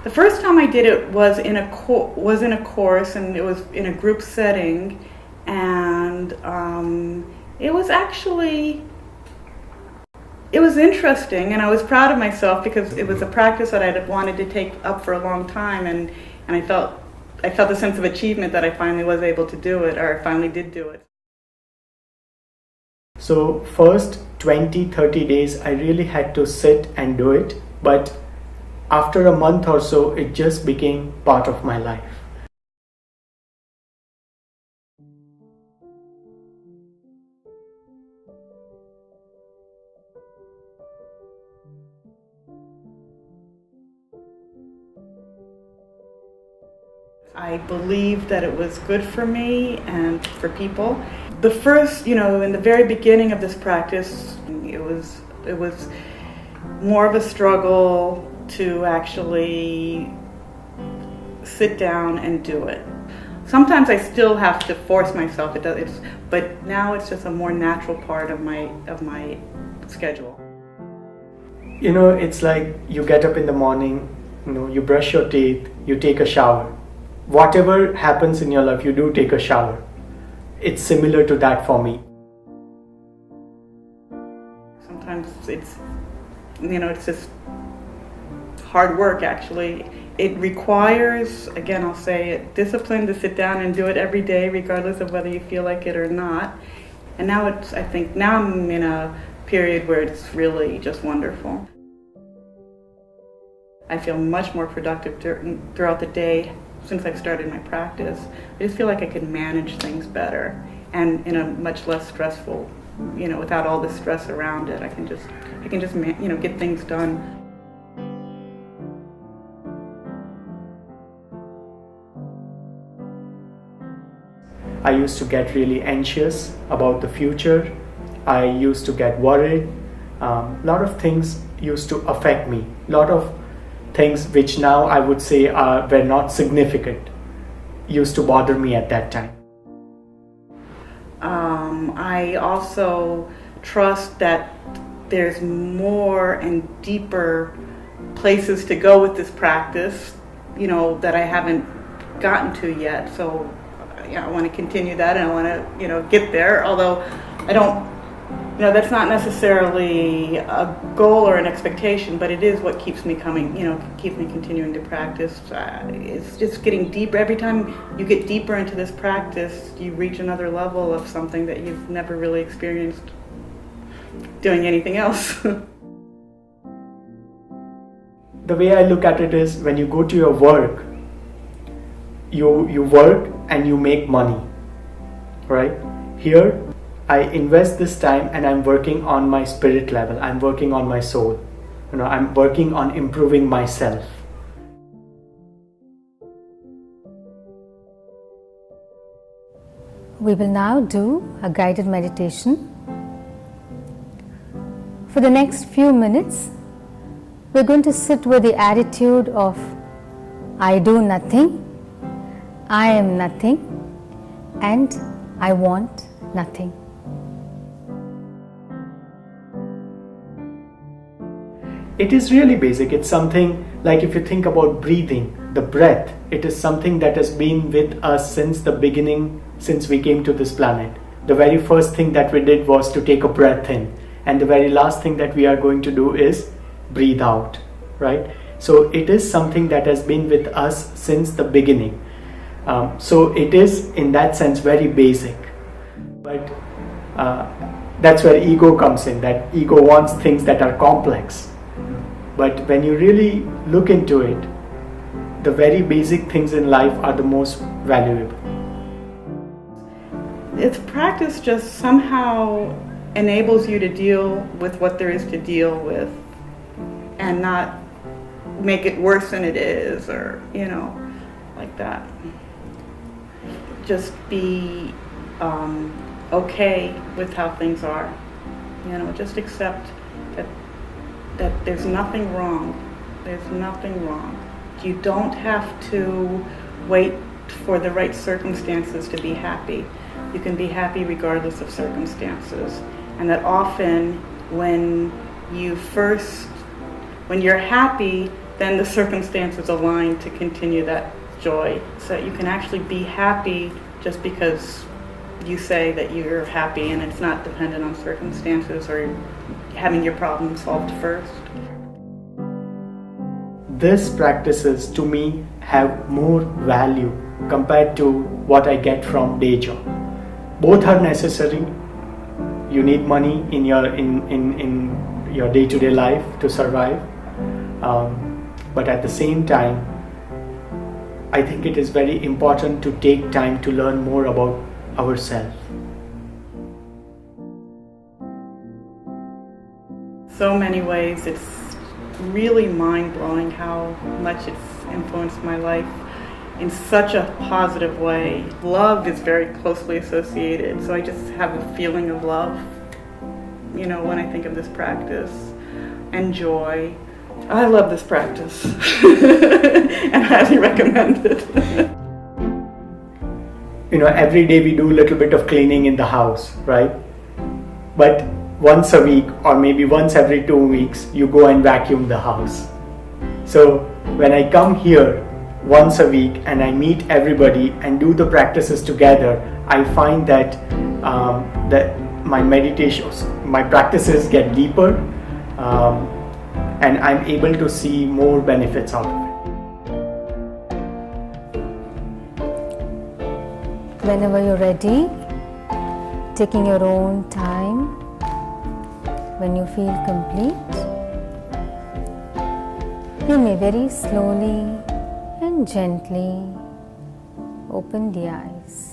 The first time I did it was in a course, and it was in a group setting, and it was interesting, and I was proud of myself because it was a practice that I had wanted to take up for a long time, and I felt a sense of achievement that I finally was able to do it, or I finally did do it. So first 20-30 days I really had to sit and do it, but after a month or so it just became part of my life. I believed that it was good for me and for people. The first, in the very beginning of this practice, it was more of a struggle to actually sit down and do it. Sometimes I still have to force myself. But now it's just a more natural part of my schedule. It's like you get up in the morning, you brush your teeth, you take a shower. Whatever happens in your life, you do take a shower. It's similar to that for me. Sometimes it's just hard work, actually. It requires, again, I'll say it, discipline to sit down and do it every day, regardless of whether you feel like it or not. And now I'm in a period where it's really just wonderful. I feel much more productive throughout the day since I've started my practice. I just feel like I can manage things better and in a much less stressful, without all the stress around it. I can just get things done. I used to get really anxious about the future. I used to get worried. A lot of things used to affect me. A lot of things which now I would say were not significant used to bother me at that time. I also trust that there's more and deeper places to go with this practice, that I haven't gotten to yet. So I want to continue that, and I want to, get there. Although I don't, that's not necessarily a goal or an expectation, but it is what keeps me coming, keeps me continuing to practice. It's just getting deeper. Every time you get deeper into this practice, you reach another level of something that you've never really experienced doing anything else. The way I look at it is, when you go to your work, you work and you make money, right? Here, I invest this time and I'm working on my spirit level. I'm working on my soul. I'm working on improving myself. We will now do a guided meditation. For the next few minutes, we're going to sit with the attitude of I do nothing, I am nothing, and I want nothing. It is really basic. It's something like, if you think about breathing, the breath, it is something that has been with us since the beginning, since we came to this planet. The very first thing that we did was to take a breath in, and the very last thing that we are going to do is breathe out, right? So it is something that has been with us since the beginning. So it is, in that sense, very basic. But that's where ego comes in, that ego wants things that are complex. But when you really look into it, the very basic things in life are the most valuable. Its practice just somehow enables you to deal with what there is to deal with and not make it worse than it is, or, like that. Just be okay with how things are. Just accept that there's nothing wrong. There's nothing wrong. You don't have to wait for the right circumstances to be happy. You can be happy regardless of circumstances. And that often when you're happy, then the circumstances align to continue that joy, so that you can actually be happy just because you say that you're happy, and it's not dependent on circumstances or having your problem solved first. These practices to me have more value compared to what I get from day job. Both are necessary. You need money in your day-to-day life to survive, but at the same time, I think it is very important to take time to learn more about ourselves. So many ways, it's really mind-blowing how much it's influenced my life in such a positive way. Love is very closely associated, so I just have a feeling of love, when I think of this practice, and joy. I love this practice and highly recommend it. Every day we do a little bit of cleaning in the house, right? But once a week or maybe once every 2 weeks, you go and vacuum the house. So when I come here once a week and I meet everybody and do the practices together, I find that my meditations, my practices get deeper, and I'm able to see more benefits out of it. Whenever you're ready, taking your own time, when you feel complete, you may very slowly and gently open the eyes.